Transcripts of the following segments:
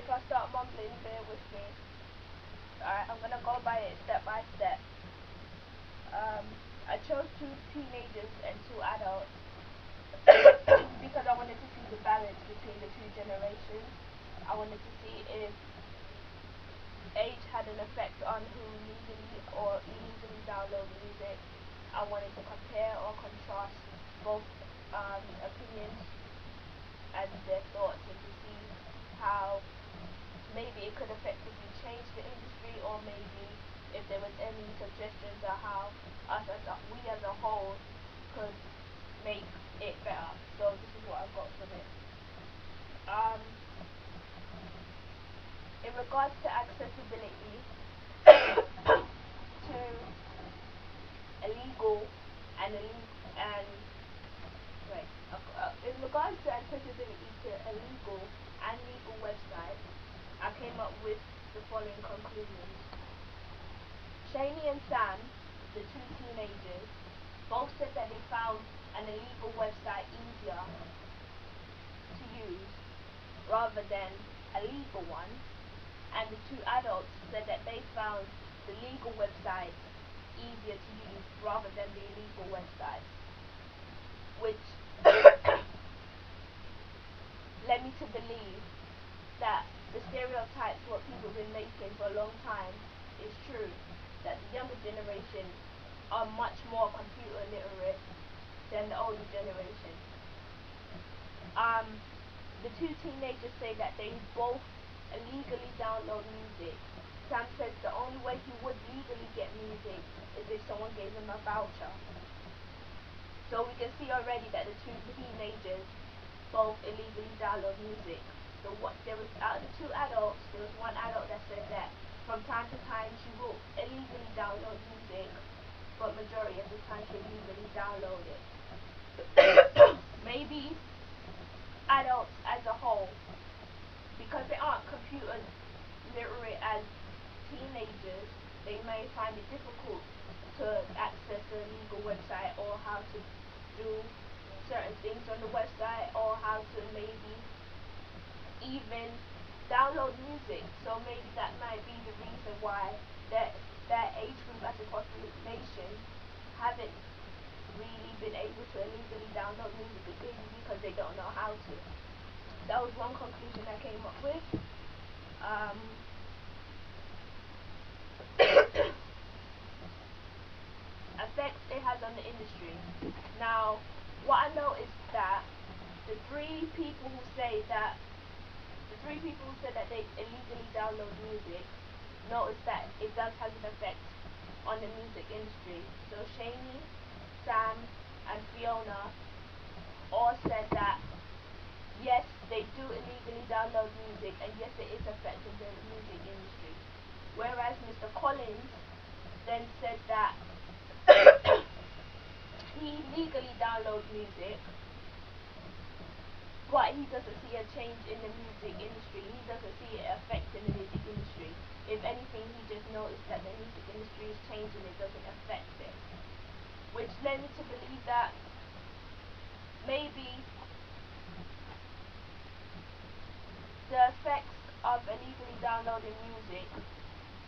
if I start mumbling, bear with me. Alright, I'm gonna go by it step by step. I chose 2 teenagers and 2 adults because I wanted to see the balance between the 2 generations. I wanted to see if age had an effect on who legally or illegally download music. I wanted to compare or contrast both opinions and their thoughts, and to see how maybe it could effectively change the industry, or maybe if there was any suggestions on how we as a whole could make it better. So this is what I've got from it. In regards to accessibility to illegal and in regards to accessibility to illegal and legal websites, I came up with the following conclusions. Shani and Sam, the 2 teenagers, both said that they found an illegal website easier to use rather than a legal one, and the 2 adults said that they found the legal website easier to use rather than the illegal website, which led me to believe that the stereotypes what people have been making for a long time is true, that the younger generation are much more computer literate than the older generation. The 2 teenagers say that they both illegally download music. Sam says the only way he would legally get music is if someone gave him a voucher. So we can see already that the 2 teenagers both illegally download music. So there was, out of the 2 adults, there was 1 adult that said that from time to time she will illegally download music, but majority of the time she legally download it. Maybe adults as a whole, because they aren't computer literate as teenagers, they may find it difficult to access a legal website, or how to do certain things on the website, or how to maybe even download music. So maybe that might be the reason why that age group as a population haven't really been able to illegally download music, because they don't know how to. That was one conclusion I came up with. Effects it has on the industry. Now, what I know is that the three people who said that they illegally download music noticed that it does have an effect on the music industry. So Shani, Sam, and Fiona all said that yes, they do illegally download music, and yes, it is affecting the music industry. Whereas Mr. Collins then said that he legally downloads music, but he doesn't see a change in the music industry. He doesn't see it affecting the music industry. If anything, he just noticed that the music industry is changing, it doesn't affect it. Which led me to believe that maybe the effects of illegally downloading music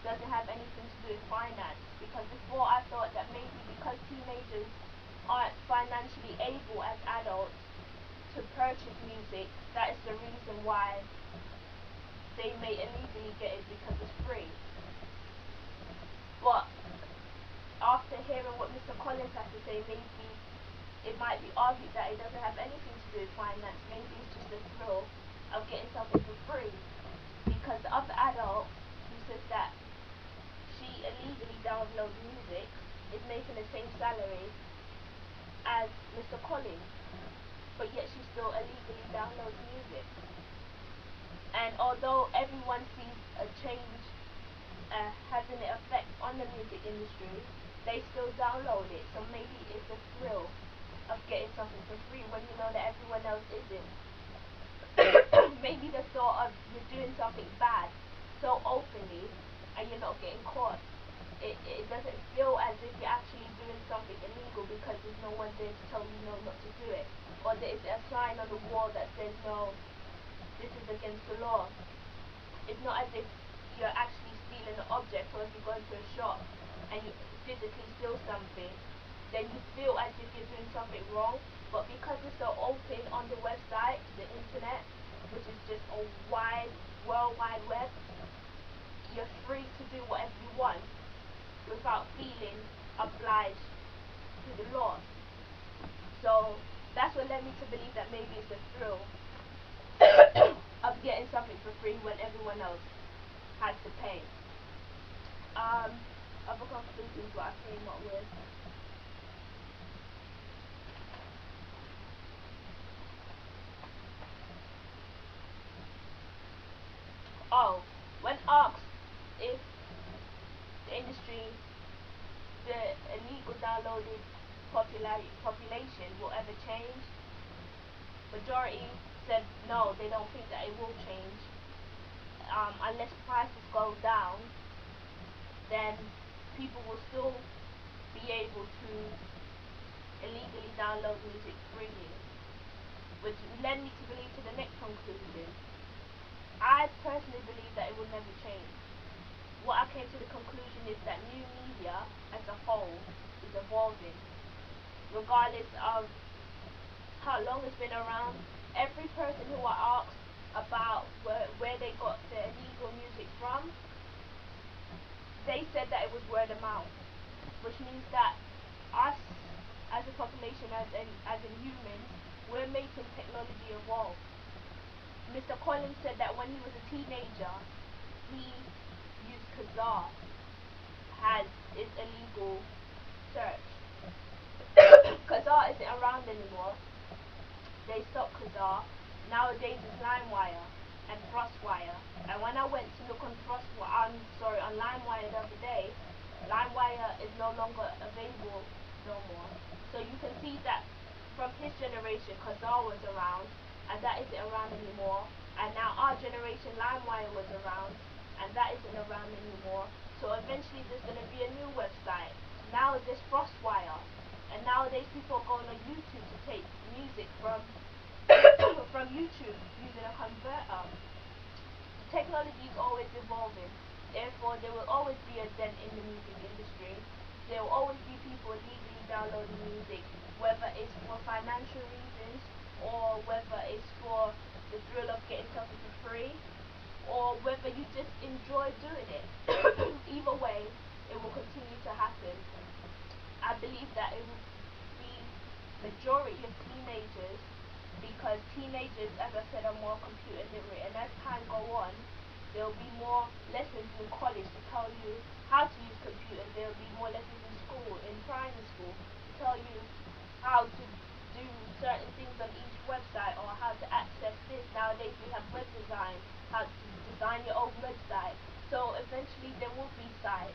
doesn't have anything to do with finance, because before I thought that maybe because teenagers aren't financially able as adults to purchase music, that is the reason why they may illegally get it, because it's free. But after hearing what Mr. Collins has to say, maybe it might be argued that it doesn't have anything to do with finance. Maybe it's just the thrill of getting something for free, because the other adult who says that she illegally downloads music is making the same salary as Mr. Collins, but yet she still illegally downloads music. And although everyone sees a change having an effect on the music industry, they still download it. So maybe it's a thrill of getting something for free when you know that everyone else isn't. Maybe the thought of you're doing something bad so openly and you're not getting caught, it doesn't feel as if you're actually doing something illegal, because there's no one there to tell you no, not to do it, or there's a sign on the wall that says no, this is against the law. It's not as if you're actually stealing an object, or if you go into a shop and you physically steal something, then you feel as if you're doing something wrong. But because it's so open on the website, the internet, which is just a wide, world wide web, you're free to do whatever you want without feeling obliged to the law. So that's what led me to believe that maybe it's the thrill of getting something for free when everyone else has to pay. Other conclusions what I came up with. Oh, when asked if the industry, the illegal downloaded population will ever change, majority said no, they don't think that it will change. Unless prices go down, then people will still be able to illegally download music freely, which led me to believe to the next conclusion. I personally believe that it will never change. What I came to the conclusion is that new media as a whole is evolving, regardless of how long it's been around. Every person who I asked about where they got their illegal music from, they said that it was word of mouth, which means that us as a population, as in humans, we're making technology evolve. Mr. Collins said that when he was a teenager, he used Kazaa as his illegal search. Kazaa isn't around anymore. They stopped Kazaa. Nowadays it's LimeWire and FrostWire. And when I went to look on on LimeWire the other day, LimeWire is no longer available no more. So you can see that from his generation, Kazaa was around, and that isn't around anymore. And now our generation, LimeWire was around, and that isn't around anymore. So eventually there's going to be a new website. Now there's FrostWire, and nowadays people are going on YouTube to take music from from YouTube using a converter. Technology is always evolving. Therefore, there will always be a dent in the music industry. There will always be people illegally downloading music, whether it's for financial reasons, or whether it's for the thrill of getting something for free, or whether you just enjoy doing it. Either way, it will continue to happen. I believe that it will be majority of teenagers, because teenagers, as I said, are more computer literate, and as time go on, there will be more lessons in college to tell you how to use computers. There will be more lessons in school, in primary school, to tell you how to do certain things on each website, or how to access this. Nowadays we have web design, how to design your own website. So eventually there will be sites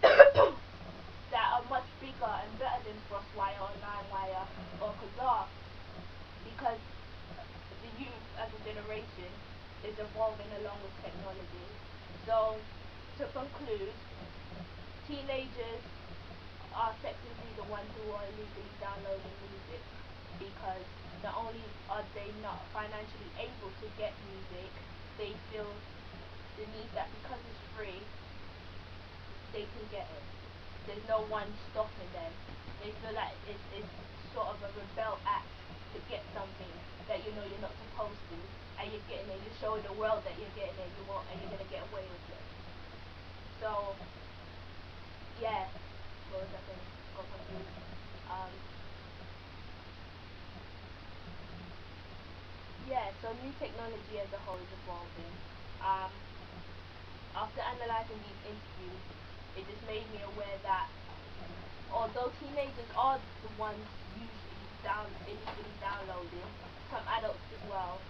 that are much bigger and better than FrostWire or LimeWire or Kazaa, because the youth as a generation is evolving along with technology. So to conclude, teenagers are technically the ones who are illegally downloading music, because not only are they not financially able to get music, they feel the need that because it's free, they can get it. There's no one stopping them. They feel like it's sort of a rebel act to get something that you know you're not supposed to, and you're getting it, you're showing the world that you're getting it, you won't, and you're gonna get away with it. So yeah, what was I going to go conclude? Yeah, so new technology as a whole is evolving. After analysing these interviews, it just made me aware that although teenagers are the ones usually initially downloading, some adults as well,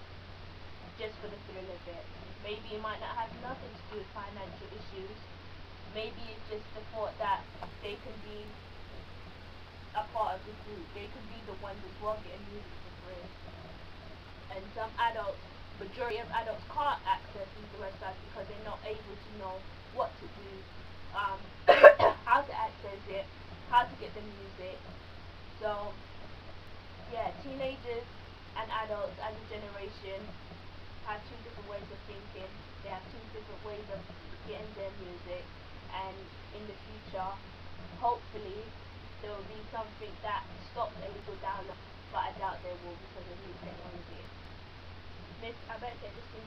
just for the thrill of it. Maybe it might not have nothing to do with financial issues. Maybe it's just the thought that they can be a part of the group. They could be the ones as well getting music for free. And some adults, majority of adults can't access these websites because they're not able to know what to do, how to access it, how to get the music. So yeah, teenagers and adults as a generation, have two different ways of thinking, they have two different ways of getting their music, and in the future, hopefully, there will be something that stops illegal download, but I doubt there will because of new technology. Miss, I better take this